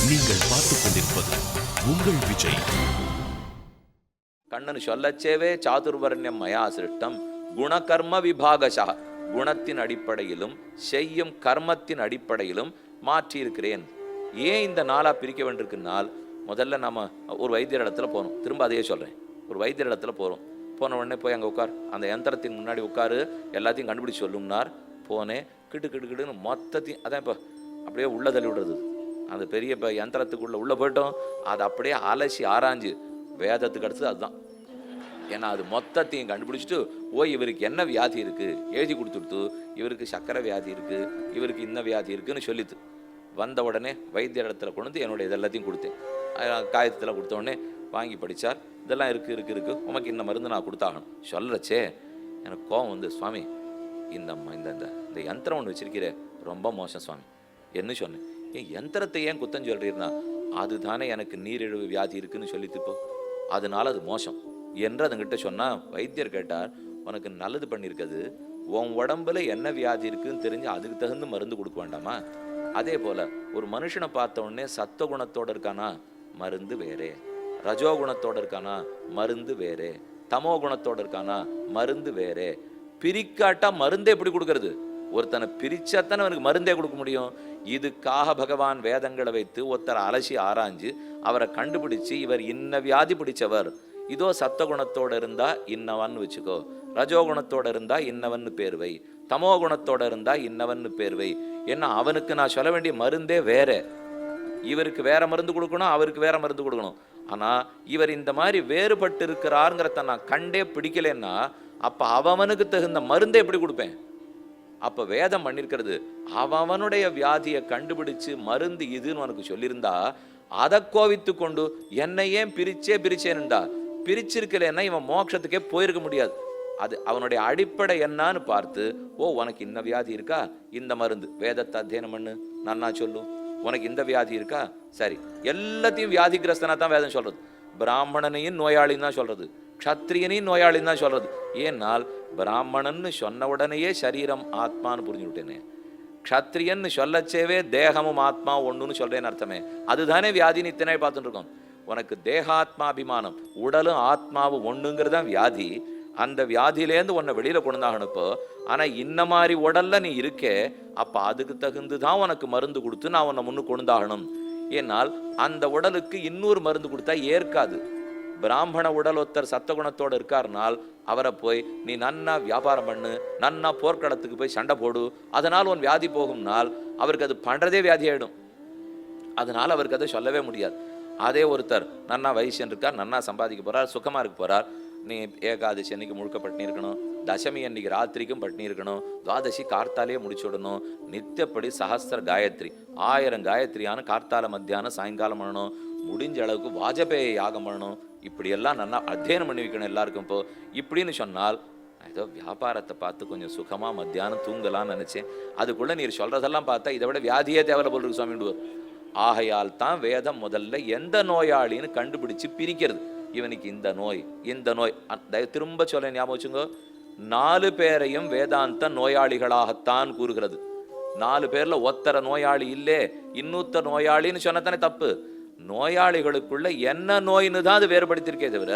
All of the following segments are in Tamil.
நீங்கள் பார்த்துக் கொண்டிருப்பது உங்கள் விஜய். கண்ணன் சொல்லச்சேவே சாதுர்வர்ணியம் மயா சிருஷ்டம் குணகர்ம விபாகசா. குணத்தின் அடிப்படையிலும் செய்யும் கர்மத்தின் அடிப்படையிலும் மாற்றி இருக்கிறேன். ஏன் இந்த நாளா பிரிக்க வேண்டியிருக்குனால், முதல்ல நம்ம ஒரு வைத்தியர் இடத்துல போகணும். திரும்ப அதையே சொல்றேன். ஒரு வைத்தியர் இடத்துல போறோம். போன உடனே போய் அங்கே உட்கார், அந்த யந்திரத்தின் முன்னாடி உட்காரு, எல்லாத்தையும் கண்டுபிடிச்சு சொல்லும்னார். போனேன், கிட்டு கிட்டு கிட்டுன்னு மொத்தத்தையும், அதான் இப்போ அப்படியே உள்ள தள்ளி விடுறது. அந்த பெரிய இப்போ யந்திரத்துக்குள்ள உள்ள போயிட்டோம், அதை அப்படியே அலசி ஆராய்ஞ்சு வேதத்துக்கு அடுத்தது அதுதான். ஏன்னா அது மொத்தத்தையும் கண்டுபிடிச்சிட்டு, இவருக்கு என்ன வியாதி இருக்கு எழுதி கொடுத்துடுத்து, இவருக்கு சக்கரை வியாதி இருக்கு, இவருக்கு இந்த வியாதி இருக்குன்னு சொல்லித்து. வந்த உடனே வைத்தியர் இடத்துல கொண்டு வந்து என்னுடைய இதெல்லாத்தையும் கொடுத்தேன். காயத்தில் கொடுத்த உடனே வாங்கி படித்தார். இதெல்லாம் இருக்குது உமக்கு இந்த மருந்து நான் கொடுத்தாகணும் சொல்கிறச்சே எனக்கு கோபம் வந்து, சுவாமி இந்த இந்த இந்த யந்திரம் ஒன்று வச்சிருக்கிறே ரொம்ப மோசம் சுவாமி என்ன சொன்னேன். ஏன் யந்திரத்தை ஏன் குத்தம் சொல்கிறீர்னா, அதுதானே எனக்கு நீரிழிவு வியாதி இருக்குன்னு சொல்லித்துப்போ, அதனால அது மோசம் என்று அதுங்கிட்ட சொன்னால், வைத்தியர் கேட்டார், உனக்கு நல்லது பண்ணியிருக்குது, உன் உடம்புல என்ன வியாதி இருக்குன்னு தெரிஞ்சு அதுக்கு தகுந்த மருந்து கொடுக்க வேண்டாமா? அதே போல் ஒரு மனுஷனை பார்த்த உடனே சத்துவகுணத்தோடு இருக்கானா மருந்து வேறே, ரஜோகுணத்தோடு இருக்கானா மருந்து வேறே, தமோ குணத்தோடு இருக்கானா மருந்து வேறே. பிரிக்காட்டா மருந்தே எப்படி கொடுக்கறது? ஒருத்தனை பிரிச்சாத்தானே அவனுக்கு மருந்தே கொடுக்க முடியும். இதுக்காக பகவான் வேதங்களை வைத்து ஒருத்தரை அலசி ஆராய்ஞ்சு அவரை கண்டுபிடிச்சு, இவர் இன்ன வியாதி பிடிச்சவர், இதோ சத்தகுணத்தோட இருந்தா இன்னவன்னு வச்சுக்கோ, ரஜோகுணத்தோட இருந்தா இன்னவன்னு பேர் வை, தமோ குணத்தோட இருந்தா இன்னவன்னு பேர் வை. ஏன்னா அவனுக்கு நான் சொல்ல வேண்டிய மருந்தே வேற. இவருக்கு வேற மருந்து கொடுக்கணும், அவருக்கு வேற மருந்து கொடுக்கணும். ஆனா இவர் இந்த மாதிரி வேறுபட்டு இருக்கிறாருங்கிறத நான் கண்டே பிடிக்கலன்னா, அப்ப அவனுக்கு தகுந்த மருந்தே எப்படி கொடுப்பேன்? அப்ப வேதம் பண்ணிருக்கிறது, அவனுடைய வியாதியை கண்டுபிடிச்சு மருந்து இதுன்னு உனக்கு சொல்லியிருந்தா, அதை கோவித்து கொண்டு என்னை ஏன் பிரிச்சேன்டா, பிரிச்சிருக்கலன்னா இவன் மோட்சத்துக்கே போயிருக்க முடியாது. அது அவனுடைய அடிப்படை என்னன்னு பார்த்து, உனக்கு இந்த வியாதி இருக்கா, இந்த மருந்து வேதத்தை அத்தியனம் பண்ணு, நன்னா சொல்லு. உனக்கு இந்த வியாதி இருக்கா, சரி, எல்லாத்தையும் வியாதிகிரஸ்தனா தான் வேதம் சொல்றது. பிராமணனையும் நோயாளின்னு தான் சொல்றது, க்ஷத்ரியனையும் நோயாளின்னு தான் சொல்றது. ஏன்னால் பிராமணன்னு சொன்ன உடனேயே சரீரம் ஆத்மான்னு புரிஞ்சு விட்டேனே, க்ஷத்ரியன்னு சொல்லச்சேவே தேகமும் ஆத்மா ஒண்ணுன்னு சொல்றேன்னு அர்த்தமே. அதுதானே வியாதின்னு இத்தனை பார்த்துட்டு இருக்கோம். உனக்கு தேகாத்மாபிமானம், உடலும் ஆத்மாவும் ஒண்ணுங்கிறதான் வியாதி. அந்த வியாதியிலேருந்து உன்னை வெளியில கொண்டாகணும். இப்போ ஆனா இந்த மாதிரி உடல்ல நீ இருக்கே, அப்ப அதுக்கு தகுந்துதான் உனக்கு மருந்து கொடுத்து நான் உன்னை முன்னு கொண்டாகணும். ஏன்னால் அந்த உடலுக்கு இன்னொரு மருந்து கொடுத்தா ஏற்காது. பிராமண உடல் ஒருத்தர் சத்தகுணத்தோடு இருக்காருனால் அவரை போய் நீ நன்னா வியாபாரம் பண்ணு, நன்னா போர்க்களத்துக்கு போய் சண்டை போடு, அதனால் உன் வியாதி போகும்னால் அவருக்கு அது பண்றதே வியாதி ஆயிடும். அதனால அவருக்கு அதை சொல்லவே முடியாது. அதே ஒருத்தர் நன்னா வைசியன் இருக்கார், நன்னா சம்பாதிக்க போறார், சுகமா இருக்க போறார், நீ ஏகாதசி அன்னைக்கு முழுக்க பட்டினி இருக்கணும், தசமி அன்னைக்கு ராத்திரிக்கும் பட்டினி இருக்கணும், துவாதசி கார்த்தாலே முடிச்சு விடணும், நித்தியப்படி சஹஸ்ர காயத்ரி 1000 காயத்ரியான கார்த்தால மத்தியானம் சாயங்காலம் பண்ணணும், முடிஞ்ச அளவுக்கு வாஜபேய யாகம் பண்ணணும், இப்படியெல்லாம் நல்லா அத்தியனம் பண்ணி வைக்கணும் எல்லாருக்கும். இப்போ இப்படின்னு சொன்னால், ஏதோ வியாபாரத்தை பார்த்து கொஞ்சம் சுகமா மத்தியானம் தூங்கலாம்னு நினைச்சேன், அதுக்குள்ள நீர் சொல்றதெல்லாம் பார்த்தா இதை விட வியாதியே தேவையில்ல போல் இருக்கு சுவாமி. ஆகையால் தான் வேதம் முதல்ல எந்த நோயாளின்னு கண்டுபிடிச்சு பிரிக்கிறது. இவனுக்கு இந்த நோய் திரும்ப சொல்ல ஞாபகம் வச்சுங்க, 4 பேரையும் வேதாந்த நோயாளிகளாகத்தான் கூறுகிறது. 4 பேர்ல ஒத்தர நோயாளி இல்லே, இன்னொருத்தர் நோயாளின்னு சொன்னதானே தப்பு. நோயாளிகளுக்குள்ள என்ன நோயின்னு தான் அது வேறுபடுத்திருக்கே தவிர,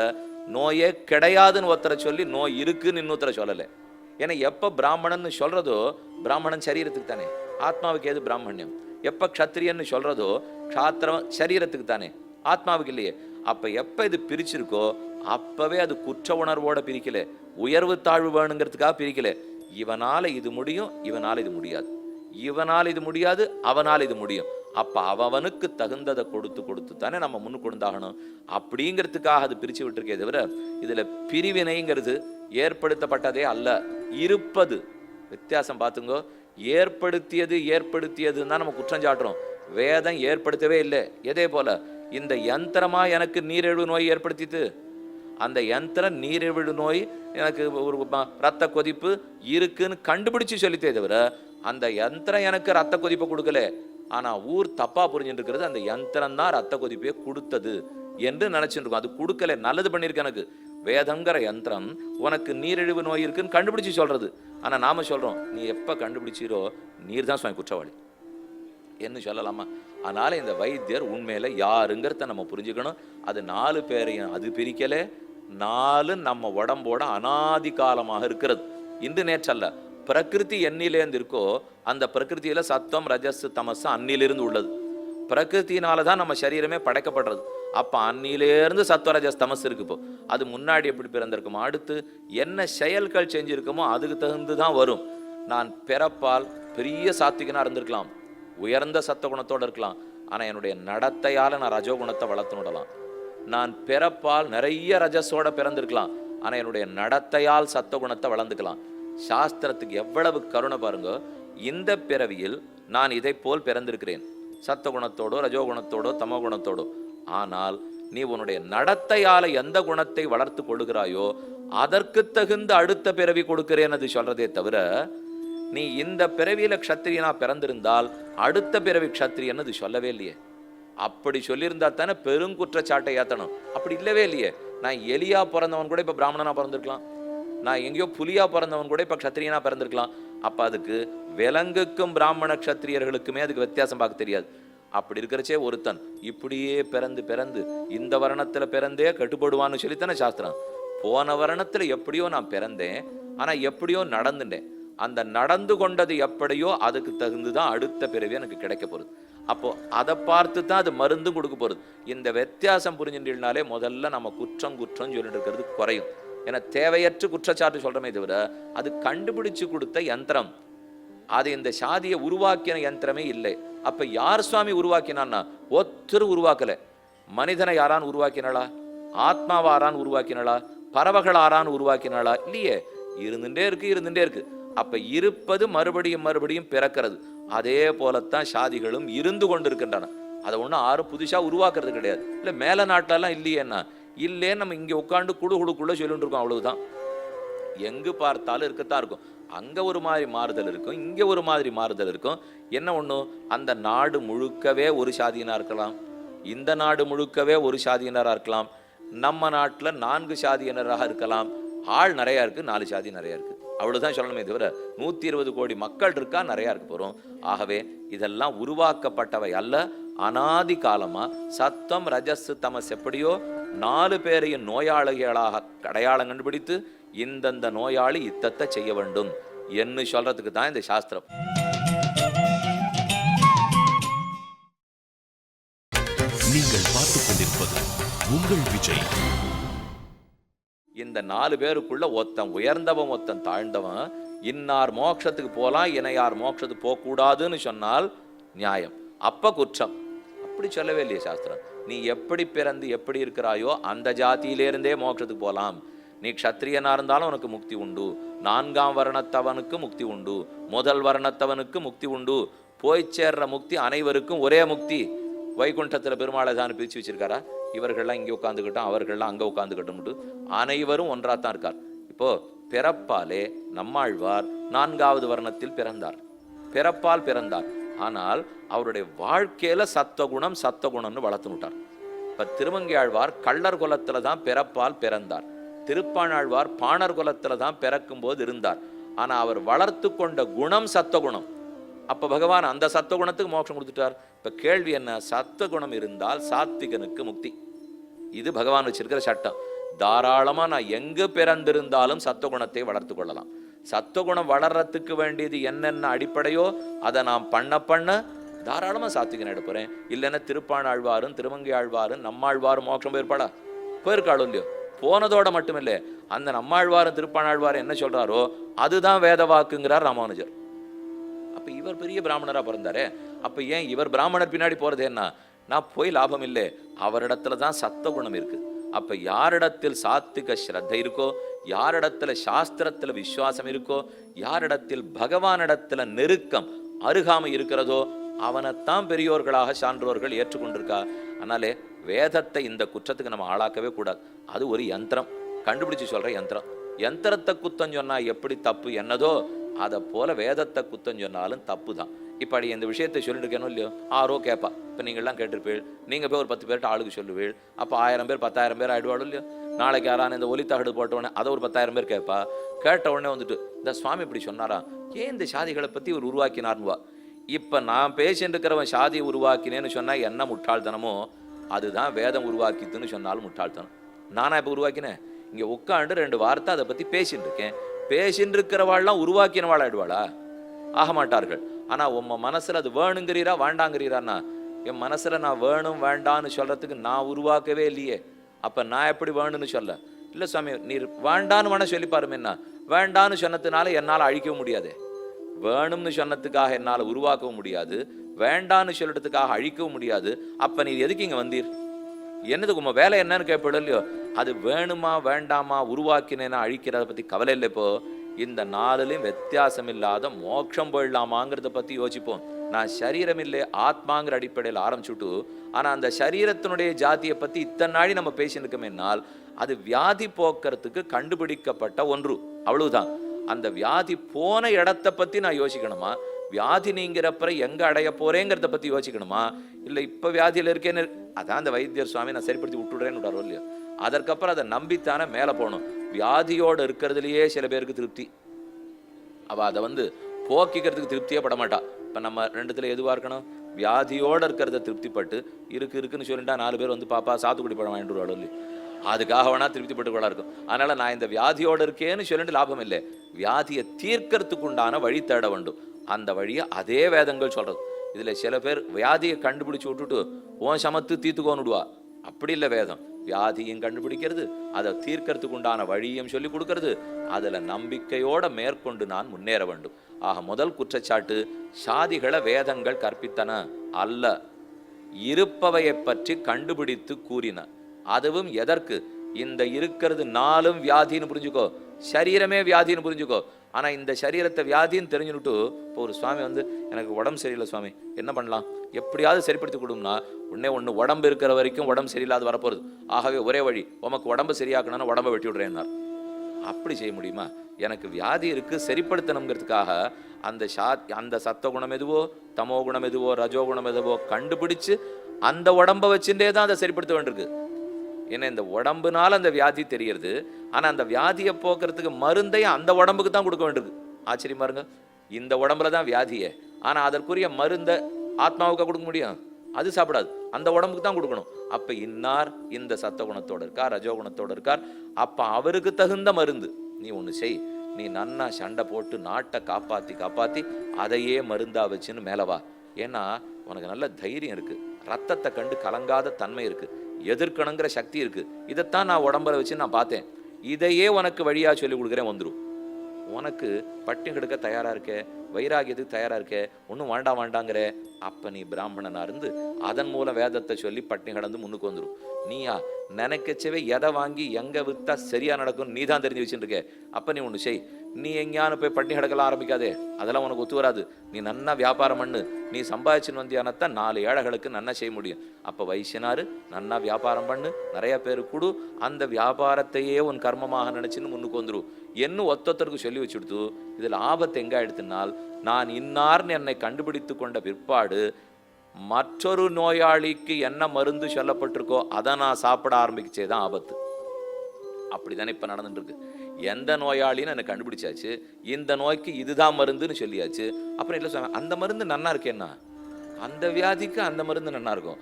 நோயே கிடையாதுன்னு ஒருத்தரை சொல்லி நோய் இருக்குன்னு இன்னொருத்தரை சொல்லலை. ஏன்னா எப்ப பிராமணன்னு சொல்றதோ பிராமணன் சரீரத்துக்கு தானே, ஆத்மாவுக்கு ஏது பிராமணியம். எப்ப க்ஷத்ரியன்னு சொல்றதோ க்ஷாத்திரம் சரீரத்துக்கு தானே, ஆத்மாவுக்கு இல்லையே. அப்ப எப்ப இது பிரிச்சிருக்கோ அப்பவே அது குற்ற உணர்வோட பிரிக்கல, உயர்வு தாழ்வு வேணுங்கிறதுக்காக பிரிக்கல. இவனால இது முடியும், இவனால இது முடியாது, இவனால இது முடியாது, அவனால இது முடியும். அப்ப அவனுக்கு தகுந்ததை கொடுத்து தானே நம்ம முன்னு கொண்டாகணும். அப்படிங்கிறதுக்காக அது பிரிச்சு விட்டுருக்கே தவிர, இதுல பிரிவினைங்கிறது ஏற்படுத்தப்பட்டதே அல்ல, இருப்பது. வித்தியாசம் பார்த்துங்கோ. ஏற்படுத்தியதுன்னு தான் நம்ம குற்றம் சாட்டுறோம். வேதம் ஏற்படுத்தவே இல்லை. எதே போல இந்த யந்திரமா எனக்கு நீரிழிவு நோய் ஏற்படுத்திட்டு, அந்த யந்திரம் நீரிழிவு நோய் எனக்கு ஒரு ரத்த கொதிப்பு இருக்குன்னு கண்டுபிடிச்சு சொல்லித்தே தவிர, அந்த யந்திரம் எனக்கு ரத்த கொதிப்பை கொடுக்கல. ஆனா ஊர் தப்பா புரிஞ்சுட்டு இருக்கிறது, அந்த யந்திரம் தான் ரத்த கொதிப்பையே கொடுத்தது என்று நினைச்சுட்டு இருக்கோம். அது கொடுக்கல, நல்லது பண்ணிருக்கு எனக்கு. வேதங்கிற யந்திரம் உனக்கு நீரிழிவு நோய் இருக்குன்னு கண்டுபிடிச்சு சொல்றது. ஆனா நாம சொல்றோம், நீ எப்ப கண்டுபிடிச்சீரோ நீர் தான் சுவாமி குற்றவாளி என்ன சொல்லலாமா? அதனால இந்த வைத்தியர் உண்மையில யாருங்கிறத நம்ம புரிஞ்சுக்கணும். அது 4 பேரையும் அது பிரிக்கல. 4 நம்ம உடம்போட அனாதி காலமாக இருக்கிறது. இன்று நேற்றல்ல. பிரகிருதி என்னிலேருந்து இருக்கோ அந்த பிரகிருதியில சத்தம் ரஜஸ் தமஸ் அன்னிலிருந்து உள்ளது. பிரகிருத்தினால தான் நம்ம சரீரமே படைக்கப்படுறது. அப்ப அன்னிலேருந்து சத்வரஜஸ் தமஸ் இருக்கு. இப்போ அது முன்னாடி எப்படி பிறந்திருக்குமோ, அடுத்து என்ன செயல்கள் செஞ்சிருக்குமோ அதுக்கு தகுந்து தான் வரும். நான் பிறப்பால் பெரிய சாத்விகனா இருந்திருக்கலாம், உயர்ந்த சத்துவகுணத்தோடு இருக்கலாம். ஆனா என்னுடைய நடத்தையால நான் ரஜோகுணத்தை வளர்த்து விடலாம். நான் பிறப்பால் நிறைய ரஜஸோட பிறந்திருக்கலாம், ஆனா என்னுடைய நடத்தையால் சத்துவகுணத்தை வளர்ந்துக்கலாம். சாஸ்திரத்துக்கு எவ்வளவு கருணை பாருங்க. இந்த பிறவியில் நான் இதை போல் பிறந்திருக்கிறேன், சத்துவகுணத்தோடோ ரஜோகுணத்தோடோ தமோகுணத்தோடோ. ஆனால் நீ உன்னுடைய நடத்தையால எந்த குணத்தை வளர்த்து கொள்கிறாயோ அதற்கு தகுந்த அடுத்த பிறவி கொடுக்கிறேன் அது சொல்றதே தவிர, நீ இந்த பிறவியில க்ஷத்திரியனா பிறந்திருந்தால் அடுத்த பிறவி க்ஷத்திரியன் அது சொல்லவே இல்லையே. அப்படி சொல்லியிருந்தா தானே பெருங்குற்றச்சாட்டை ஏத்தணும். அப்படி இல்லவே இல்லையே. நான் எலியா பிறந்தவன் கூட இப்ப பிராமணனா பிறந்திருக்கலாம், நான் எங்கேயோ புலியா பிறந்தவன் கூட இப்ப க்ஷத்திரியனா பிறந்திருக்கலாம். அப்ப அதுக்கு விலங்குக்கும் பிராமண க்ஷத்திரியர்களுக்குமே அதுக்கு வித்தியாசம் பார்க்க தெரியாது. அப்படி இருக்கிறச்சே ஒருத்தன் இப்படியே பிறந்து பிறந்து இந்த வர்ணத்துல பிறந்தே கட்டுப்படுவான்னு சொல்லித்தானே சாஸ்திரம். போன வர்ணத்துல எப்படியோ நான் பிறந்தேன், ஆனா எப்படியோ நடந்துட்டேன். அந்த நடந்து கொண்டது எப்படியோ அதுக்கு தகுந்துதான் அடுத்த பிறவி எனக்கு கிடைக்க போறது. அப்போ அதை பார்த்து தான் அது மருந்து கொடுக்க போறது. இந்த வித்தியாசம் புரிஞ்சுட்டீங்கனாலே முதல்ல நம்ம குற்றம் சொல்லிட்டு இருக்கிறது குறையும். ஏன்னா தேவையற்ற குற்றச்சாட்டு சொல்றமே தவிர அது கண்டுபிடிச்சு கொடுத்த யந்திரம், அது இந்த சாதியை உருவாக்கின யந்திரமே இல்லை. அப்ப யார் சுவாமி உருவாக்கினான்னா ஒருத்தர் உருவாக்கல. மனிதனை யாரான் உருவாக்கினாளா? ஆத்மாவாரான் உருவாக்கினாளா? பறவைகள் ஆரான் உருவாக்கினாளா? இல்லையே. இருந்துட்டே இருக்கு. அப்ப இருப்பது மறுபடியும் பிறக்கிறது. அதே போலத்தான் சாதிகளும் இருந்து கொண்டிருக்கின்றன. அதை ஒன்றும் யாரும் புதுசா உருவாக்குறது கிடையாது. இல்லை மேல நாட்டிலெல்லாம் இல்லையேன்னா இல்லே நம்ம இங்க உட்காந்து குடுக்குள்ள சொல்லிட்டு இருக்கோம், அவ்வளவுதான். எங்கு பார்த்தாலும் இருக்கத்தான் இருக்கும். அங்க ஒரு மாதிரி மாறுதல் இருக்கும், இங்க ஒரு மாதிரி மாறுதல் இருக்கும். என்ன ஒண்ணு, அந்த நாடு முழுக்கவே ஒரு சாதியினா இருக்கலாம், இந்த நாடு முழுக்கவே ஒரு சாதியினரா இருக்கலாம், நம்ம நாட்டுல 4 சாதியினராக இருக்கலாம். ஆள் நிறைய இருக்கு, 4 சாதி நிறைய இருக்கு, அவ்வளவுதான் சொல்லணுமே தவிர 120 கோடி மக்கள் இருக்கா நிறைய இருக்க போறோம். ஆகவே இதெல்லாம் உருவாக்கப்பட்டவை அல்ல. அனாதி காலமா சத்தம் ரஜஸ் தமஸ் எப்படியோ 4 பேரையும் நோயாளிகளாக அடையாளம் கண்டுபிடித்து இந்தந்த நோயாளி இத்தத்தை செய்ய வேண்டும் என்று சொல்றதுக்கு தான் இந்த சாஸ்திரம். நீங்கள் பார்த்துக் கொண்டிருப்பது உங்கள் விஜய். இந்த 4 பேருக்குள்ள ஒருத்தன் உயர்ந்தவன் ஒருத்தன் தாழ்ந்தவன், இன்னார் மோட்சத்துக்கு போலாம் இணையார் மோட்சத்துக்கு போக கூடாதுன்னு சொன்னால் நியாயம், அப்ப குற்றம். அப்படி சொல்லவே இல்லையே சாஸ்திரம். நீ எப்படி பிறந்து எப்படி இருக்கிறாயோ அந்த ஜாதியிலிருந்தே மோட்சத்துக்கு போலாம். நீ க்ஷத்திரியனா இருந்தாலும் உனக்கு முக்தி உண்டு, 4ஆம் வர்ணத்தவனுக்கு முக்தி உண்டு, முதல் வர்ணத்தவனுக்கு முக்தி உண்டு. போய் சேர்ற முக்தி அனைவருக்கும் ஒரே முக்தி. வைகுண்டத்துல பெருமாளை தான் பிரிச்சு வச்சிருக்காரா? இவர்கள்லாம் இங்கே உட்காந்துக்கிட்டோம், அவர்கள்லாம் அங்கே உட்காந்துக்கிட்டோம்ட்டு அனைவரும் ஒன்றாத்தான் இருக்கார். இப்போ பிறப்பாலே நம்மாழ்வார் 4ஆவது வர்ணத்தில் பிறப்பால் பிறந்தார். ஆனால் அவருடைய வாழ்க்கையில சத்தகுணம்னு வளர்த்து விட்டார். இப்ப திருமங்கையாழ்வார் கள்ளர் குலத்துல தான் பிறப்பால் பிறந்தார், திருப்பாணாழ்வார் பாணர் குலத்துல தான் பிறக்கும் போது இருந்தார். ஆனா அவர் வளர்த்து கொண்ட குணம் சத்தகுணம். அப்ப பகவான் அந்த சத்துவகுணத்துக்கு மோட்சம் கொடுத்துட்டார். இப்ப கேள்வி என்ன? சத்துவகுணம் இருந்தால் சாத்விகனுக்கு முக்தி. இது பகவான் வச்சிருக்கிற சட்டம். தாராளமா நான் எங்கு பிறந்திருந்தாலும் சத்துவகுணத்தை வளர்த்து கொள்ளலாம். சத்துவகுணம் வளர்றதுக்கு வேண்டியது என்னென்ன அடிப்படையோ அதை நாம் பண்ண தாராளமா சாத்விகன் எடுப்புறேன். இல்லைன்னா திருப்பாணாழ்வாரும் திருமங்கை ஆழ்வாரும் நம்மாழ்வாரும் மோட்சம் போயிருக்காளோ இல்லையோ? போனதோட மட்டுமில்லை, அந்த நம்மாழ்வாரும் திருப்பாணாழ்வாரும் என்ன சொல்றாரோ அதுதான் வேத வாக்குங்கிறார் ராமானுஜர். அப்ப இவர் பெரிய பிராமணரா பிறந்தாரு. அப்ப ஏன் இவர் பிராமணர் பின்னாடி போறது என்ன? நான் போய் லாபம் இல்லை, அவரிடத்துல தான் சத்துவகுணம் இருக்கு. அப்ப யாரிடத்தில் சாத்விக ஸ்ரத்தை இருக்கோ, யாரிடத்துல சாஸ்திரத்துல விசுவாசம் இருக்கோ, யாரிடத்தில் பகவானிடத்துல நெருக்கம் அருகாமை இருக்கிறதோ அவனைத்தான் பெரியோர்களாக சான்றோர்கள் ஏற்றுக்கொண்டிருக்கா. அதனாலே வேதத்தை இந்த குற்றத்துக்கு நம்ம ஆளாக்கவே கூடாது. அது ஒரு யந்திரம், கண்டுபிடிச்சு சொல்ற யந்திரம். யந்திரத்தை குத்தம் சொன்னா எப்படி தப்பு என்னதோ அதை போல வேதத்தை குத்தம் சொன்னாலும் தப்பு தான். இப்படி இந்த விஷயத்தை சொல்லிட்டு இருக்கணும் இல்லையோ? ஆரோ கேட்பா. இப்போ நீங்கள்லாம் கேட்டிருப்பீள், நீங்கள் போய் ஒரு 10 பேர்கிட்ட ஆளுக்கு சொல்லுவீள். அப்போ 1000 பேர் 10,000 பேர் ஆயிடுவாள் இல்லையோ? நாளைக்கு யாரான இந்த ஒலித்தகடு போட்ட உடனே அதை ஒரு 10,000 பேர் கேட்பா. கேட்ட உடனே வந்துட்டு இந்த சுவாமி இப்படி சொன்னாரா, ஏன் இந்த சாதிகளை பற்றி இவர் உருவாக்கினார்னுவா. இப்ப நான் பேசிட்டு இருக்கிறவன் சாதியை உருவாக்கினேன்னு சொன்னா என்ன முட்டாள்தனமோ அதுதான் வேதம் உருவாக்கித்துன்னு சொன்னாலும் முட்டாள்தனம். நானா இப்ப உருவாக்கினேன்? இங்க உட்காந்து 2 வார்த்தை அதை பத்தி பேசிட்டு இருக்கேன். பேசிட்டு இருக்கிறவாள்லாம் உருவாக்கினவாள் ஆயிடுவாளா? ஆக மாட்டார்கள். ஆனா உம்ம மனசுல அது வேணுங்கிறீரா வேண்டாங்கிறீரான்னா, என் மனசுல நான் வேணும் வேண்டான்னு சொல்றதுக்கு நான் உருவாக்கவே இல்லையே. அப்ப நான் எப்படி வேணும்னு சொல்ல? இல்ல சுவாமி, நீர் வேண்டான்னு வேணா சொல்லி பாருமே. என்ன வேண்டான்னு சொன்னதுனால என்னால் அழிக்கவும் முடியாது, வேணும்னு சொன்னதுக்காக என்னால் உருவாக்கவும் முடியாது, வேண்டான்னு சொல்றதுக்காக அழிக்கவும் முடியாது. அப்ப நீ எதுக்கு இங்க வந்தீர்? என்னதுக்கு உங்க வேலை என்னன்னு கேட்படும் இல்லையோ? அது வேணுமா வேண்டாமா, உருவாக்கினேன்னா அழிக்கிறத பத்தி கவலை இல்லை. இப்போ இந்த 4லையும் வித்தியாசம் இல்லாத மோட்சம் போயிடலாமாங்கிறத பத்தி யோசிப்போம். நான் சரீரம் இல்லை ஆத்மாங்கிற அடிப்படையில் ஆரம்பிச்சுட்டு, ஆனா அந்த சரீரத்தினுடைய ஜாதியை பத்தி இத்தனை நாளி நம்ம பேசியிருக்கோம்னால் அது வியாதி போக்குறதுக்கு கண்டுபிடிக்கப்பட்ட ஒன்று, அவ்வளவுதான். அந்த வியாதி போன இடத்தை பத்தி நான் யோசிக்கணுமா? வியாதி நீங்கிறப்ப எங்க அடைய போறேங்கிறத பத்தி யோசிக்கணுமா? இல்ல இப்ப வியாதியில இருக்கேன்னு அதான் அந்த வைத்தியர் சுவாமி நான் சரிப்படுத்தி விட்டுடுறேன்னு விடாரோ இல்லையோ, அதற்கப்புறம் அதை நம்பித்தானே மேல போகணும். வியாதியோடு இருக்கிறதுலயே சில பேருக்கு திருப்தி, அவ அதை போக்கிக்கிறதுக்கு திருப்தியே பட மாட்டா. இப்ப நம்ம 2த்துல எதுவா இருக்கணும்? வியாதியோட இருக்கிறத திருப்திப்பட்டு இருக்குன்னு சொல்லிட்டா 4 பேர் பாப்பா சாத்துக்குடி பழம் வாங்கிட்டு வருவாளோ இல்லையோ, அதுக்காக வேணா திருப்திப்பட்டுக்கொள்ளா இருக்கும். அதனால நான் இந்த வியாதியோட இருக்கேன்னு சொல்லிட்டு லாபம் இல்லை. வியாதியை தீர்க்கறதுக்கு உண்டான வழி தேட வேண்டும். அந்த வழியை அதே வேதங்கள் சொல்றது. இதுல சில பேர் வியாதியை கண்டுபிடிச்சு விட்டுட்டு ஓன் சமத்து தீர்த்துக்கோன்னுடுவா. அப்படி இல்லை வேதம். வியாதியும் கண்டுபிடிக்கிறது, அதை தீர்க்கறதுக்கு உண்டான வழியும் சொல்லி கொடுக்கறது, அதுல நம்பிக்கையோட மேற்கொண்டு நான் முன்னேற வேண்டும். ஆக முதல் குற்றச்சாட்டு, சாதிகளை வேதங்கள் கற்பித்தன அல்ல, இருப்பவையை பற்றி கண்டுபிடித்து கூறின. அதுவும் எதற்கு? இந்த இருக்கிறது 4ம் வியாதின்னு புரிஞ்சுக்கோ, சரீரமே வியாதின்னு புரிஞ்சுக்கோ. ஆனா இந்த சரீரத்தை வியாதின்னு தெரிஞ்சுட்டு, இப்போ ஒரு சுவாமி எனக்கு உடம்பு சரியில்லை சுவாமி, என்ன பண்ணலாம், எப்படியாவது சரிப்படுத்தி கொடும்னா, ஒன்று உடம்பு இருக்கிற வரைக்கும் உடம்பு சரியில்லாத வரப்போகுது. ஆகவே ஒரே வழி, உமக்கு உடம்பு சரியாக்கணும்னா உடம்பை வெட்டி விடுறேன்னார். அப்படி செய்ய முடியுமா? எனக்கு வியாதி இருக்கு, சரிப்படுத்தணுங்கிறதுக்காக அந்த சத்த குணம் எதுவோ, தமோ குணம் எதுவோ, ரஜோ குணம் எதுவோ கண்டுபிடிச்சு அந்த உடம்பை வச்சுட்டே தான் அதை சரிப்படுத்த வேண்டியிருக்கு. ஏன்னா இந்த உடம்புனால அந்த வியாதி தெரியறது, ஆனா அந்த வியாதியை போக்குறதுக்கு மருந்தை அந்த உடம்புக்கு தான் கொடுக்க வேண்டியிருக்கு. ஆச்சரியமா இருங்க, இந்த உடம்புல தான் வியாதியே, ஆனா அதற்குரிய மருந்தை ஆத்மாவுக்கா கொடுக்க முடியும்? அது சாப்பிடாது, அந்த உடம்புக்கு தான் கொடுக்கணும். அப்ப இன்னார் இந்த சத்த குணத்தோட இருக்கார், ரஜோ குணத்தோட இருக்கார், அப்ப அவருக்கு தகுந்த மருந்து நீ ஒண்ணு செய். நீ நன்னா சண்டை போட்டு நாட்டை காப்பாத்தி அதையே மருந்தா வச்சுன்னு மேலவா. ஏன்னா உனக்கு நல்ல தைரியம் இருக்கு, ரத்தத்தை கண்டு கலங்காத தன்மை இருக்கு, எதிர்க்கணுங்கிற சக்தி இருக்கு. இதைத்தான் நான் உடம்புல வச்சு நான் பார்த்தேன், இதையே உனக்கு வழியா சொல்லி கொடுக்குறேன், வந்துடும். உனக்கு பட்டி கெடுக்க தயாரா இருக்க, வைராகியத்துக்கு தயாரா இருக்க, ஒன்றும் வேண்டாங்கிற, அப்ப நீ பிராமணனா இருந்து அதன் மூலம் வேதத்தை சொல்லி பட்டினி கடந்து முன்னுக்கு வந்துடும். நீயா நினைக்கச்சவே எதை வாங்கி எங்க வித்தா சரியா நடக்கும் நீ தான் தெரிஞ்சு வச்சுட்டு இருக்க. அப்ப நீ ஒண்ணு செய், நீ எங்கேயானு போய் பட்டினி கிடக்கலாம் ஆரம்பிக்காதே, அதெல்லாம் உனக்கு ஒத்து வராது. நீ நன்னா வியாபாரம் பண்ணு, நீ சம்பாதிச்சுன்னு வந்தியானத்தான் 4 ஏழைகளுக்கு நன்னா செய்ய முடியும். அப்ப வைசியனாரு நன்னா வியாபாரம் பண்ணு, நிறைய பேரு கொடு, அந்த வியாபாரத்தையே உன் கர்மமாக நினைச்சுன்னு முன்னுக்கு வந்துடும். இன்னும் ஒத்தொத்தருக்கு சொல்லி வச்சுடுத்து. இதுல ஆபத்து எங்க எடுத்துனால், நான் இன்னார்னு என்னை கண்டுபிடித்து கொண்ட பிற்பாடு மற்றொரு நோயாளிக்கு என்ன மருந்து சொல்லப்பட்டிருக்கோ அதை நான் சாப்பிட ஆரம்பிச்சேதான் ஆபத்து. அப்படித்தானே இப்ப நடந்துட்டு இருக்கு. எந்த நோயாளின்னு எனக்கு கண்டுபிடிச்சாச்சு, இந்த நோய்க்கு இதுதான் மருந்துன்னு சொல்லியாச்சு. அப்புறம் இல்லை சொன்ன அந்த மருந்து நன்னா இருக்கேன்னா, அந்த வியாதிக்கு அந்த மருந்து நன்னா இருக்கும்,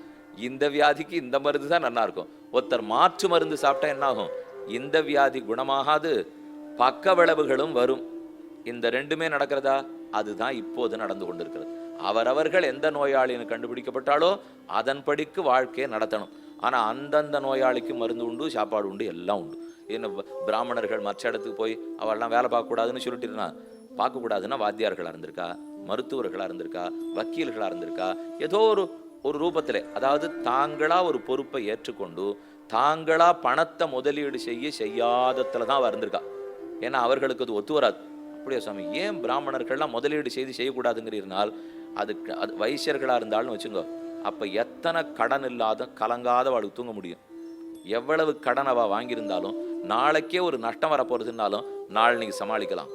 இந்த வியாதிக்கு இந்த மருந்து தான் நன்னா இருக்கும். ஒருத்தர் மாற்று மருந்து சாப்பிட்டா என்ன ஆகும்? இந்த வியாதி குணமாகாது, பக்க விளைவுகளும் வரும். இந்த 2மே நடக்கிறதா? அதுதான் இப்போது நடந்து கொண்டிருக்கிறது. அவரவர்கள் எந்த நோயாளின்னு கண்டுபிடிக்கப்பட்டாலோ அதன்படிக்கு வாழ்க்கையை நடத்தணும். ஆனா அந்தந்த நோயாளிக்கு மருந்து உண்டு, சாப்பாடு உண்டு, எல்லாம் உண்டு. என்ன பிராமணர்கள் மற்ற இடத்துக்கு போய் அவெல்லாம் வேலை பார்க்கக்கூடாதுன்னு சொல்லிட்டு இருந்தா, பார்க்கக்கூடாதுன்னா வாத்தியார்களா இருந்திருக்கா, மருத்துவர்களா இருந்திருக்கா, வக்கீல்களா இருந்திருக்கா, ஏதோ ஒரு ரூபத்திலே, அதாவது தாங்களா ஒரு பொறுப்பை ஏற்றுக்கொண்டு தாங்களா பணத்தை முதலீடு செய்யாதத்துல தான் இருந்திருக்கா. ஏன்னா அவர்களுக்கு அது ஒத்து வராது. அப்படியே சுவாமி, ஏன் பிராமணர்கள்லாம் முதலீடு செய்யக்கூடாதுங்கிறீர்கள்? அது வைசியர்களா இருந்தாலும் வச்சுங்க, அப்ப எத்தனை கடன் இல்லாத கலங்காத அவளுக்கு தூங்க முடியும். எவ்வளவு கடன் அவ வாங்கியிருந்தாலும் நாளைக்கே ஒரு நஷ்டம் வரப்போறதுனாலும் நாளைக்கு சமாளிக்கலாம்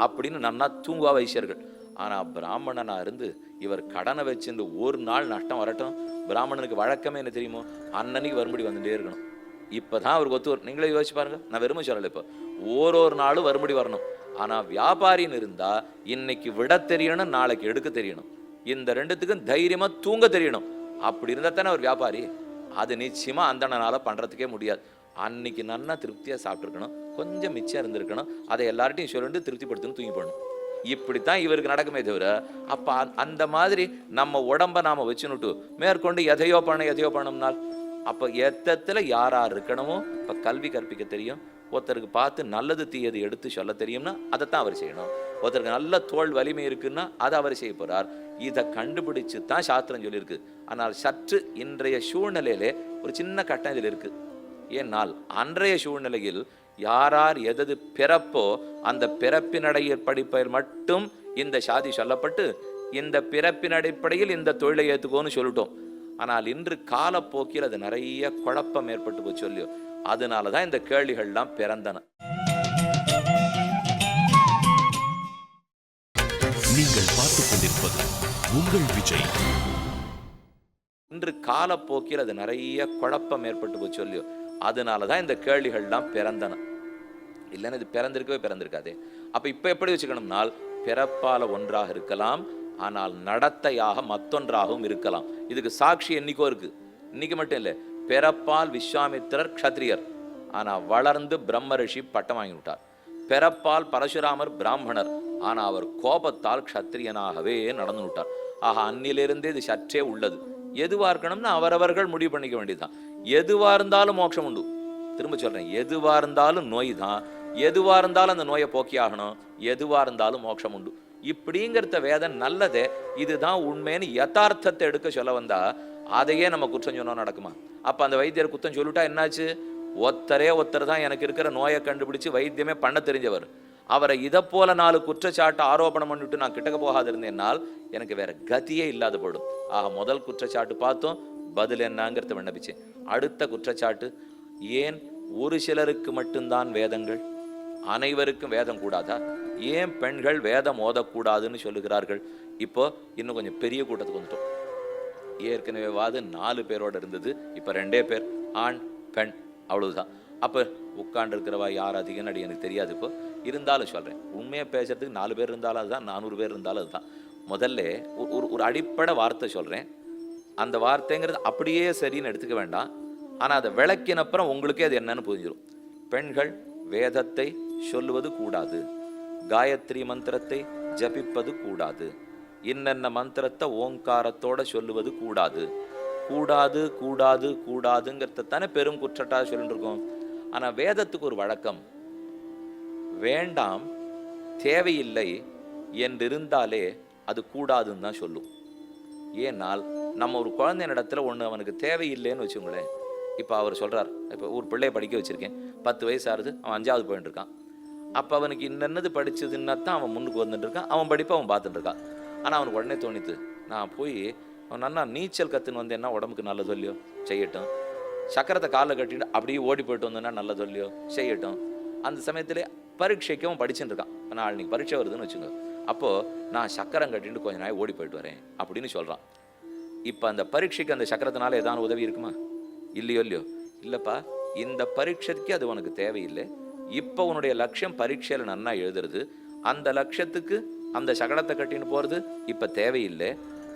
அப்படின்னு நன்னா தூங்குவா வைசியர்கள். ஆனா பிராமணனா இருந்து இவர் கடனை வச்சுட்டு ஒரு நாள் நஷ்டம் வரட்டும், பிராமணனுக்கு வழக்கமே என்ன தெரியுமோ, அன்னன்னைக்கு வரும்படி வந்துட்டே இருக்கணும். இப்பதான் அவருக்கு ஒத்து. நீங்களே யோசிச்சு பாருங்க, நான் வெறுமை சொல்லலை, இப்போ ஒரு நாளும் வரும்படி வரணும். ஆனா வியாபாரின்னு இருந்தா இன்னைக்கு விட தெரியணும், நாளைக்கு எடுக்க தெரியணும். இந்த ரெண்டுத்துக்கும் தைரியமா தூங்க தெரியணும். அப்படி இருந்தா தானே ஒரு வியாபாரி. அது நிச்சயமா அந்தனால பண்றதுக்கே முடியாது. அன்னைக்கு நன்னா திருப்தியா சாப்பிட்டுருக்கணும், கொஞ்சம் மிச்சம் இருந்திருக்கணும், அதை எல்லார்ட்டையும் சொல்லிட்டு திருப்திப்படுத்தணும், தூங்கி போடணும். இப்படித்தான் இவருக்கு நடக்குமே தவிர, அப்ப அந்த மாதிரி நம்ம உடம்ப நாம வச்சுனுட்டு மேற்கொண்டு எதையோ பண்ணோம்னால் அப்ப எத்தத்துல யார் இருக்கணுமோ. இப்ப கல்வி கற்பிக்க தெரியும், ஒருத்தருக்கு பார்த்து நல்லது தீயது எடுத்து சொல்ல தெரியும்னா அதைத்தான் அவர் செய்யணும். ஒருத்தருக்கு நல்ல தோல் வலிமை இருக்குன்னா அதை அவர் செய்ய போறார். இதை கண்டுபிடிச்சு தான் சாஸ்திரம் சொல்லியிருக்கு. ஆனால் சற்று இன்றைய சூழ்நிலையிலே ஒரு சின்ன கட்டம் இதில் இருக்கு. ஏனால் அன்றைய சூழ்நிலையில் யார் எதது பிறப்போ அந்த பிறப்பின் அடிப்படையில் மட்டும் இந்த சாதி சொல்லப்பட்டு இந்த பிறப்பின் அடிப்படையில் இந்த தொழிலை ஏற்றுக்கோன்னு சொல்லிட்டோம். ஆனால் இன்று காலப்போக்கில் அது நிறைய குழப்பம் ஏற்பட்டு போய் சொல்லியோ. அதனாலதான் இந்த கேள்விகள்லாம் பிறந்தன. நீங்கள் பார்த்துக் கொண்டிருப்பது உங்கள் விஜய். இன்று காலப்போக்கில் அது நிறைய குழப்பம் ஏற்பட்டு போய் சொல்லியோ. அதனாலதான் இந்த கேள்விகள்லாம் பிறந்தன. இல்லைன்னா இது பிறந்திருக்காதே. அப்ப இப்ப எப்படி வச்சுக்கணும்னால், பிறப்பால ஒன்றாக இருக்கலாம், ஆனால் நடத்தையாக மற்றொன்றாகவும் இருக்கலாம். இதுக்கு சாட்சி என்னைக்கோ இருக்கு. இன்னைக்கு மட்டும் இல்லை. பிறப்பால் விஸ்வாமித்திரர் க்ஷத்ரியர், ஆனா வளர்ந்து பிரம்ம ரிஷி பட்டம் வாங்கி விட்டார். பிறப்பால் பரசுராமர் பிராமணர், ஆனா அவர் கோபத்தால் க்ஷத்ரியனாகவே நடந்து விட்டார். ஆக அன்னிலிருந்தே இது சற்றே உள்ளது. எதுவா இருக்கணும்னா அவரவர்கள் முடிவு பண்ணிக்க வேண்டியதுதான். எதுவா இருந்தாலும் மோட்சம் உண்டு. திரும்ப சொல்றேன், எதுவா இருந்தாலும் நோய் தான், எதுவா இருந்தாலும் அந்த நோயை போக்கி ஆகணும், எதுவா இருந்தாலும் மோட்சம் உண்டு. இப்படிங்கிறத வேதம் நல்லதே. இதுதான் உண்மைன்னு யதார்த்தத்தை எடுக்க சொல்ல வந்தா அதையே நம்ம குற்றம் சொன்னோம் நடக்குமா? அப்ப அந்த வைத்தியர் குற்றம் சொல்லிட்டா என்னாச்சு? ஒருத்தர் தான் எனக்கு இருக்கிற நோயை கண்டுபிடிச்சு வைத்தியமே பண்ண தெரிஞ்சவர். அவரை இதை போல 4 குற்றச்சாட்டு ஆரோபணம் பண்ணிவிட்டு நான் கிட்டக்க போகாது இருந்தேன்னால் எனக்கு வேற கதியே இல்லாத போடும். ஆக முதல் குற்றச்சாட்டு பார்த்தோம், பதில் என்னங்கிறத விண்ணப்பிச்சேன். அடுத்த குற்றச்சாட்டு, ஏன் ஒரு சிலருக்கு மட்டும்தான் வேதங்கள், அனைவருக்கும் வேதம் கூடாதா? ஏன் பெண்கள் வேதம் ஓதக்கூடாதுன்னு சொல்லுகிறார்கள்? இப்போ இன்னும் கொஞ்சம் பெரிய கூட்டத்துக்கு வந்துட்டோம். ஏற்கனவே 4 பேரோட இருந்தது, இப்ப 2 பேர், ஆண் பெண், அவ்வளவுதான். அப்ப உட்கார்ந்து இருக்கிறவா யார் அதிகம் அடி எனக்கு தெரியாது. இப்போ இருந்தாலும் சொல்றேன், உண்மையா பேசுறதுக்கு 4 பேர் இருந்தாலும் அதுதான், 400 பேர் இருந்தாலும் அதுதான். முதல்ல ஒரு அடிப்படை வார்த்தை சொல்றேன். அந்த வார்த்தைங்கிறது அப்படியே சரின்னு எடுத்துக்க வேண்டாம். ஆனா அதை விளக்கினப்புறம் உங்களுக்கே அது என்னன்னு புரிஞ்சிடும். பெண்கள் வேதத்தை சொல்லுவது கூடாது, காயத்ரி மந்திரத்தை ஜபிப்பது கூடாது, இன்னென்ன மந்திரத்தை ஓங்காரத்தோட சொல்லுவது கூடாது. கூடாது கூடாது கூடாதுங்கிறத தானே பெரும் குற்றட்டா சொல்லிட்டு இருக்கோம். ஆனா வேதத்துக்கு ஒரு வழக்கம், வேண்டாம் தேவையில்லை என்றிருந்தாலே அது கூடாதுன்னு தான் சொல்லும். ஏனால் நம்ம ஒரு குழந்தை இடத்துல ஒன்று அவனுக்கு தேவையில்லைன்னு வச்சுங்களேன். இப்போ அவர் சொல்றார், இப்போ ஒரு பிள்ளையை படிக்க வச்சிருக்கேன், 10 வயசு ஆகுது, அவன் 5ஆவது போயிட்டு இருக்கான். அப்போ அவனுக்கு இன்னது படிச்சதுன்னா தான் அவன் முன்னுக்கு வந்துட்டு இருக்கான், அவன் படிப்பை அவன் பார்த்துட்டு இருக்கான். ஆனால் அவனுக்கு உடனே தோணித்து, நான் போய் அவன் நன்னா நீச்சல் கற்றுன்னு வந்தேன்னா உடம்புக்கு நல்ல சொல்லியோ செய்யட்டும், சக்கரத்தை காலில் கட்டிட்டு அப்படியே ஓடி போயிட்டு வந்தோன்னா நல்ல சொல்லியோ செய்யட்டும். அந்த சமயத்திலே பரீட்சைக்கு அவன் படிச்சுட்டு இருக்கான். நான் இன்னைக்கு பரீட்சை வருதுன்னு வச்சுங்க, அப்போது நான் சக்கரம் கட்டிட்டு கொஞ்ச நாள் ஓடி போயிட்டு வரேன் அப்படின்னு சொல்கிறான். இப்போ அந்த பரீட்சைக்கு அந்த சக்கரத்தினால ஏதாவது உதவி இருக்குமா? இல்லையோ? இல்லைப்பா, இந்த பரீட்சைக்கு அது உனக்கு தேவையில்லை. இப்போ உன்னுடைய லட்சியம் பரீட்சையில் நன்னா எழுதுறது, அந்த லட்சியத்துக்கு அந்த சக்கரத்தை கட்டின்னு போகிறது இப்போ தேவையில்லை,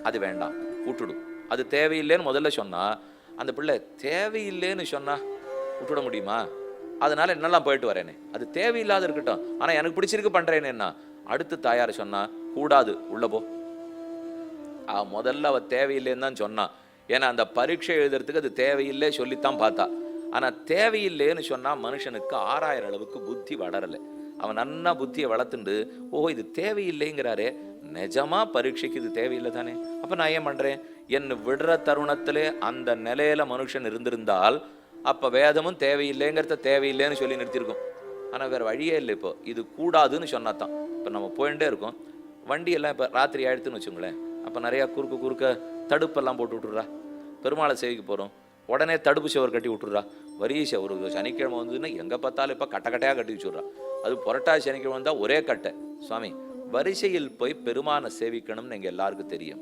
அது வேண்டாம், விட்டுடும். அது தேவையில்லைன்னு முதல்ல சொன்னா, அந்த பிள்ளை தேவையில்லைன்னு சொன்னா விட்டுட முடியுமா? அதனால என்னெல்லாம் போயிட்டு வரேனே, அது தேவையில்லாத இருக்கட்டும், ஆனால் எனக்கு பிடிச்சிருக்கு பண்ணுறேன்னு அடுத்து தாயார் சொன்னா கூடாது, உள்ள போ. முதல்ல அவ தேவையில்லைன்னு தான் சொன்னான். ஏன்னா அந்த பரீட்சை எழுதுறதுக்கு அது தேவையில்லை சொல்லித்தான் பார்த்தா. ஆனா தேவையில்லைன்னு சொன்னா மனுஷனுக்கு 6000 அளவுக்கு புத்தி வளரலை. அவன் நன்னா புத்தியை வளர்த்துண்டு, ஓ இது தேவையில்லைங்கிறாரே, நிஜமா பரீட்சைக்கு இது தேவையில்லை தானே, அப்ப நான் ஏன் பண்றேன் என்ன விடுற தருணத்திலே அந்த நிலையில மனுஷன் இருந்திருந்தால் அப்ப வேதமும் தேவையில்லைங்கிறத தேவையில்லைன்னு சொல்லி நிறுத்திருக்கும். ஆனா வேற வழியே இல்லை. இப்போ இது கூடாதுன்னு சொன்னாதான். இப்ப நம்ம போயிட்டே இருக்கோம், வண்டியெல்லாம் இப்போ ராத்திரி ஆயிடுத்துன்னு வச்சுங்களேன், அப்போ நிறையா குறுக்க தடுப்பெல்லாம் போட்டு விட்டுறா. பெருமாளை சேவைக்கு போகிறோம், உடனே தடுப்பு சுவர் கட்டி விட்டுறா. வரிசை ஒரு சனிக்கிழமை வந்ததுன்னா எங்கே பார்த்தாலும் இப்போ கட்டையாக கட்டி வச்சுட்றா. அது புரட்டாசி சனிக்கிழமை வந்தால் ஒரே கட்டை. சுவாமி வரிசையில் போய் பெருமானை சேவிக்கணும்னு எங்கள் எல்லாருக்கும் தெரியும்.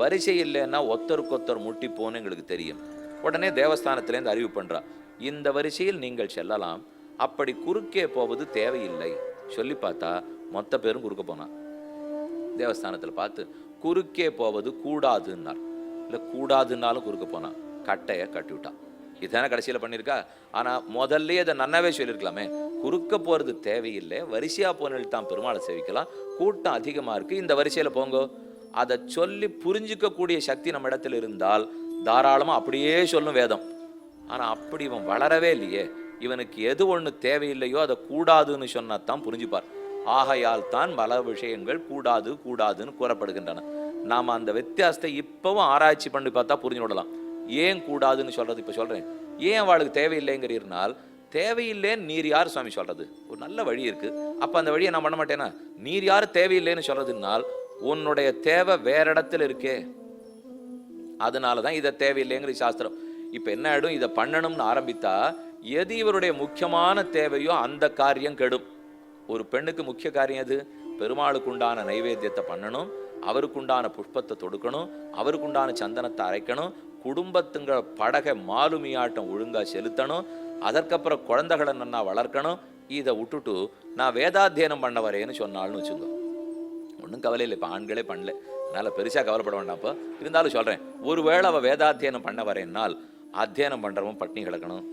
வரிசை இல்லைன்னா ஒருத்தருக்கொத்தர் முட்டி போன்னு எங்களுக்கு தெரியும். உடனே தேவஸ்தானத்திலேருந்து அறிவு பண்ணுறா, இந்த வரிசையில் நீங்கள் செல்லலாம், அப்படி குறுக்கே போவது தேவையில்லை சொல்லி பார்த்தா மொத்த பேரும் குறுக்க போனான். தேவஸ்தானத்தில் பார்த்து குறுக்கே போவது கூடாதுன்னார். இல்லை கூடாதுன்னாலும் குறுக்க போனான், கட்டையை கட்டி விட்டான். இதுதானே கடைசியில் பண்ணியிருக்கா. ஆனால் முதல்ல அதை நன்னாவே சொல்லியிருக்கலாமே, குறுக்க போகிறது தேவையில்லை, வரிசையாக போனில் தான் பெருமாளை சேவிக்கலாம், கூட்டம் அதிகமாக இருக்குது, இந்த வரிசையில் போங்கோ. அதை சொல்லி புரிஞ்சிக்கக்கூடிய சக்தி நம்ம இடத்துல இருந்தால் தாராளமாக அப்படியே சொல்லும் வேதம். ஆனால் அப்படி இவன் வளரவே இல்லையே. இவனுக்கு எது ஒன்று தேவையில்லையோ அதை கூடாதுன்னு சொன்னாதான் புரிஞ்சுப்பார். ஆகையால் தான் பல விஷயங்கள் கூடாது கூடாதுன்னு கூறப்படுகின்றன. நாம் அந்த வித்தியாசத்தை இப்பவும் ஆராய்ச்சி பண்ணி பார்த்தா புரிஞ்சு விடலாம். ஏன் கூடாதுன்னு சொல்றது இப்போ சொல்றேன். ஏன் அவளுக்கு தேவையில்லைங்கிறீர்னால், தேவையில்லைன்னு நீர் யார் சுவாமி சொல்றது? ஒரு நல்ல வழி இருக்கு, அப்ப அந்த வழியை நான் பண்ண மாட்டேனா? நீர் யார் தேவையில்லைன்னு சொல்றதுனால் உன்னுடைய தேவை வேற இடத்துல இருக்கே, அதனாலதான் இதை தேவையில்லைங்கிற சாஸ்திரம். இப்ப என்ன ஆயிடும், இதை பண்ணணும்னு ஆரம்பித்தா எது இவருடைய முக்கியமான தேவையோ அந்த காரியம் கெடும். ஒரு பெண்ணுக்கு முக்கிய காரியம் எது? பெருமாளுக்கு உண்டான நைவேத்தியத்தை பண்ணணும், அவருக்குண்டான புஷ்பத்தை தொடுக்கணும், அவருக்குண்டான சந்தனத்தை அரைக்கணும், குடும்பத்துங்க படகை மாலுமியாட்டம் ஒழுங்கா செலுத்தணும், அதற்கப்புறம் குழந்தைகளை நன்னா வளர்க்கணும். இதை விட்டுட்டு நான் வேதாத்தியனம் பண்ண வரேன்னு சொன்னாலும் வச்சுங்க, ஒன்றும் கவலை இல்லை. இப்போ ஆண்களே பண்ணல, அதனால் பெருசாக கவலைப்பட வேண்டாம்ப்போ. இருந்தாலும் சொல்கிறேன், ஒருவேளை அவள் வேதாத்தியனம் பண்ண வரேன்னால் அத்தியனம் பண்ணுறவன் பட்னி கிடக்கணும்,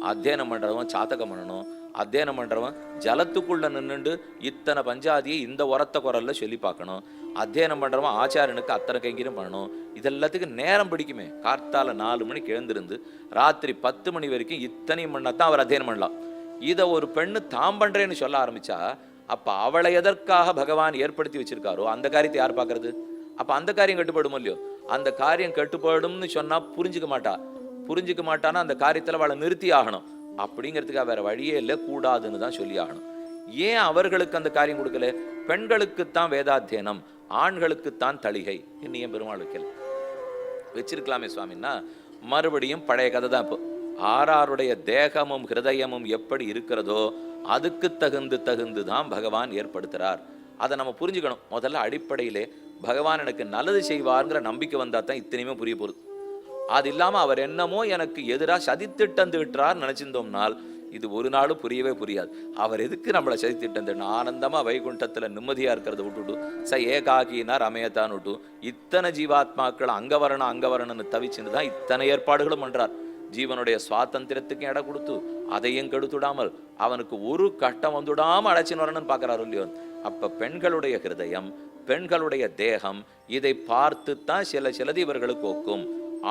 அத்தியனம் பண்ணுறவன் சாத்தகம் பண்ணணும், அத்தியனம் பண்ணுறவன் ஜலத்துக்குள்ளே நின்றுண்டு இத்தனை பஞ்சாதியை இந்த உரத்த குரல்ல சொல்லி பார்க்கணும், அத்தியனம் பண்ணுறவன் ஆச்சாரியனுக்கு அத்தனை கைங்கரியம் பண்ணணும். இதெல்லாத்துக்கும் நேரம் பிடிக்குமே. கார்த்தால 4 மணிக்கு எழுந்திருந்து ராத்திரி 10 மணி வரைக்கும் இத்தனையும் பண்ணாதான் அவர் அத்தியனம் பண்ணலாம். இதை ஒரு பெண்ணு தாம் பண்ணுறேன்னு சொல்ல ஆரம்பித்தா, அப்போ அவளை எதற்காக பகவான் ஏற்படுத்தி வச்சிருக்காரோ அந்த காரியத்தை யார் பார்க்கறது? அப்போ அந்த காரியம் கட்டுப்படும் இல்லையோ? அந்த காரியம் கட்டுப்படும்னு சொன்னால் புரிஞ்சுக்க மாட்டானா அந்த காரியத்தில் அவளை நிறுத்தி ஆகணும். அப்படிங்கிறதுக்காக வேற வழியே இல்லை, கூடாதுன்னு தான் சொல்லி ஆகணும். ஏன் அவர்களுக்கு அந்த காரியம் கொடுக்கல? பெண்களுக்குத்தான் வேதாத்தியனம், ஆண்களுக்குத்தான் தளிகை. இன்னும் ஏன் பெருமாள் வைக்கல? வச்சிருக்கலாமே சுவாமின்னா மறுபடியும் பழைய கதை தான். இப்போ ஆறாருடைய தேகமும் ஹிருதயமும் எப்படி இருக்கிறதோ அதுக்கு தகுந்து தான் பகவான் ஏற்படுத்துறார். அதை நம்ம புரிஞ்சுக்கணும். முதல்ல அடிப்படையிலே பகவான் எனக்கு நல்லது செய்வார்ங்கிற நம்பிக்கை வந்தா தான் இத்தனையுமே புரிய போகுது. அது இல்லாமல் அவர் என்னமோ எனக்கு எதிராக சதித்திட்டந்துட்டார் நினைச்சிருந்தோம்னால் இது ஒரு நாளும் புரியாது. அவர் எதுக்கு நம்மளை சதித்திட்டம் ஆனந்தமா வைகுண்டத்துல நிம்மதியா இருக்கிறத விட்டுட்டு ஏகாகினார் அமையத்தான் விட்டு இத்தனை ஜீவாத்மாக்கள் அங்கவரணன்னு தவிச்சுன்னு தான் இத்தனை ஏற்பாடுகளும் பண்றார். ஜீவனுடைய சுவாதந்திரத்துக்கு இடம் கொடுத்து அதையும் கெடுத்துடாமல் அவனுக்கு ஒரு கட்டம் வந்துடாம அழைச்சின்னு வரணும்னு பார்க்கறாரு இல்லையோ? அப்ப பெண்களுடைய ஹிருதயம், பெண்களுடைய தேகம், இதை பார்த்து தான் சிலது இவர்களுக்கு ஒக்கும்.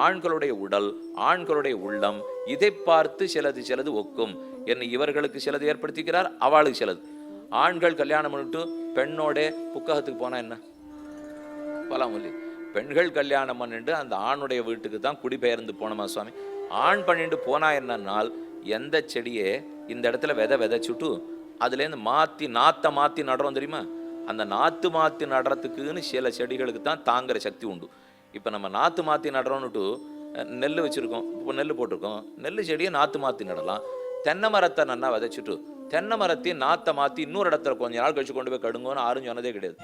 ஆண்களுடைய உடல், ஆண்களுடைய உள்ளம், இதை பார்த்து சிலது ஒக்கும். என்ன இவர்களுக்கு சிலது ஏற்படுத்திக்கிறார், அவளுக்கு சிலது. ஆண்கள் கல்யாணம் பண்ணிட்டு பெண்ணோட புக்ககத்துக்கு போனா என்ன போலாம் இல்லையா? பெண்கள் கல்யாணம் பண்ணிட்டு அந்த ஆணுடைய வீட்டுக்கு தான் குடிபெயர்ந்து போனோமா சுவாமி? ஆண் பண்ணிட்டு போனா என்னன்னால், எந்த செடியே இந்த இடத்துல விதைச்சுட்டு அதுலேருந்து நாத்தை மாற்றி நடுறோம் தெரியுமா? அந்த நாற்று மாற்றி நடுறதுக்குன்னு சில செடிகளுக்கு தான் தாங்குற சக்தி உண்டு. இப்போ நம்ம நாற்று மாற்றி நடுறோன்னுட்டு நெல் வச்சுருக்கோம், இப்போ நெல் போட்டிருக்கோம், நெல் செடியை நாற்று மாற்றி நடலாம். தென்னை மரத்தை நல்லா விதைச்சிட்டு தென்னை மரத்தையும் நாற்றை மாற்றி இன்னொரு இடத்துல கொஞ்ச நாள் கழிச்சு கொண்டு போய் கடுங்கோன்னு யாரும் சொன்னதே கிடையாது.